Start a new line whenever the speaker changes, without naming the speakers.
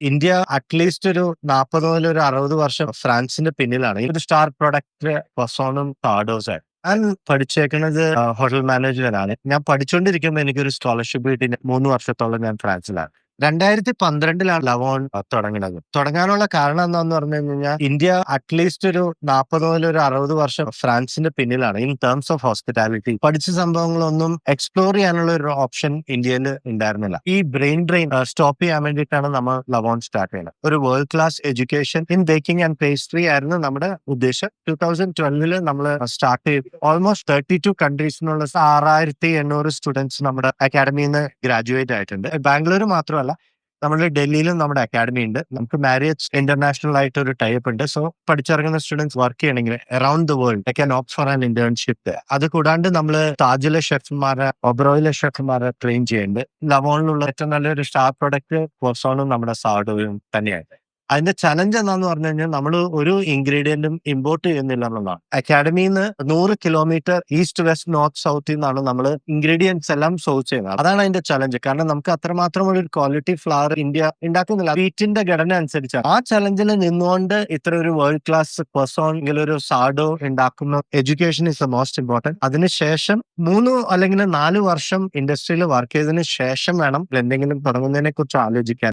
India at least ഒരു 40 മുതൽ ഒരു 60 വർഷം ഫ്രാൻസിന്റെ പിന്നിലാണ്. ഒരു സ്റ്റാർ പ്രൊഡക്റ്റ് ക്രോസോണും കാർഡോസ്. ഞാൻ പഠിച്ചേക്കുന്നത് ഹോട്ടൽ മാനേജ്മെന്റ് ആണ്. ഞാൻ പഠിച്ചുകൊണ്ടിരിക്കുമ്പോൾ എനിക്കൊരു സ്കോളർഷിപ്പ് കിട്ടി. 3 വർഷത്തോളം ഞാൻ ഫ്രാൻസിലാണ്. 2012 ലവോൺ തുടങ്ങുന്നത്. തുടങ്ങാനുള്ള കാരണം എന്താന്ന് പറഞ്ഞു കഴിഞ്ഞാൽ ഇന്ത്യ അറ്റ്ലീസ്റ്റ് ഒരു 40 മുതൽ ഒരു 60 വർഷം ഫ്രാൻസിന്റെ പിന്നിലാണ് ഇൻ ടേംസ് ഓഫ് ഹോസ്പിറ്റാലിറ്റി. പഠിച്ച സംഭവങ്ങളൊന്നും എക്സ്പ്ലോർ ചെയ്യാനുള്ള ഒരു ഓപ്ഷൻ ഇന്ത്യയിൽ ഉണ്ടായിരുന്നില്ല. ഈ ബ്രെയിൻ ഡ്രെയിൻ സ്റ്റോപ്പ് ചെയ്യാൻ വേണ്ടിയിട്ടാണ് നമ്മൾ ലവോൺ സ്റ്റാർട്ട് ചെയ്യുന്നത്. ഒരു world class education in baking and pastry ആയിരുന്നു നമ്മുടെ ഉദ്ദേശം. 2012 നമ്മൾ സ്റ്റാർട്ട് ചെയ്തു. ഓൾമോസ്റ്റ് 32 കൺട്രീസിനുള്ള 6800 സ്റ്റുഡൻസ് നമ്മുടെ അക്കാഡമിയിൽ നിന്ന് ഗ്രാജുവേറ്റ് ആയിട്ടുണ്ട്. ബാംഗ്ലൂർ മാത്രമല്ല, നമ്മുടെ ഡൽഹിയിലും നമ്മുടെ അക്കാഡമി ഉണ്ട്. നമുക്ക് മാരിയറ്റ്സ് ഇന്റർനാഷണൽ ആയിട്ട് ഒരു ടൈപ്പ് ഉണ്ട്. സോ പഠിച്ചിറങ്ങുന്ന സ്റ്റുഡൻസ് വർക്ക് ചെയ്യണമെങ്കിൽ around the world they can opt for an internship. അത് കൂടാണ്ട് നമ്മൾ താജിലെ ഷെഫ്മാരെ, ഒബ്രോയിലെ ഷെഫ്മാരെ ട്രെയിൻ ചെയ്യുന്നുണ്ട്. ലവോണിലുള്ള ഏറ്റവും നല്ലൊരു സ്റ്റാർ പ്രൊഡക്റ്റ് ക്രോസോണും നമ്മുടെ സാഡോയും തന്നെയാണ്. അതിന്റെ ചലഞ്ച് എന്താന്ന് പറഞ്ഞു കഴിഞ്ഞാൽ നമ്മൾ ഒരു ഇൻഗ്രീഡിയന്റും ഇമ്പോർട്ട് ചെയ്യുന്നില്ല എന്നുള്ളതാണ്. അക്കാഡമിയിൽ നിന്ന് 100 കിലോമീറ്റർ ഈസ്റ്റ് വെസ്റ്റ് നോർത്ത് സൗത്തിൽ നിന്നാണ് നമ്മൾ ഇൻഗ്രീഡിയൻസ് എല്ലാം സോഴ്സ് ചെയ്യുന്നത്. അതാണ് അതിന്റെ ചലഞ്ച്. കാരണം നമുക്ക് അത്രമാത്രം ഒരു ക്വാളിറ്റി ഫ്ലവർ ഇന്ത്യ ഉണ്ടാക്കുന്നില്ല. വീറ്റിന്റെ ഘടന അനുസരിച്ചാണ്. ആ ചലഞ്ചിൽ നിന്നുകൊണ്ട് ഇത്ര ഒരു വേൾഡ് ക്ലാസ് ക്രോസോൺ ഒരു സാഡോ ഉണ്ടാക്കുന്ന education is the most important. അതിനുശേഷം 3 അല്ലെങ്കിൽ 4 വർഷം ഇൻഡസ്ട്രിയിൽ വർക്ക് ചെയ്തതിനു ശേഷം വേണം എന്തെങ്കിലും തുടങ്ങുന്നതിനെ കുറിച്ച് ആലോചിക്കാൻ.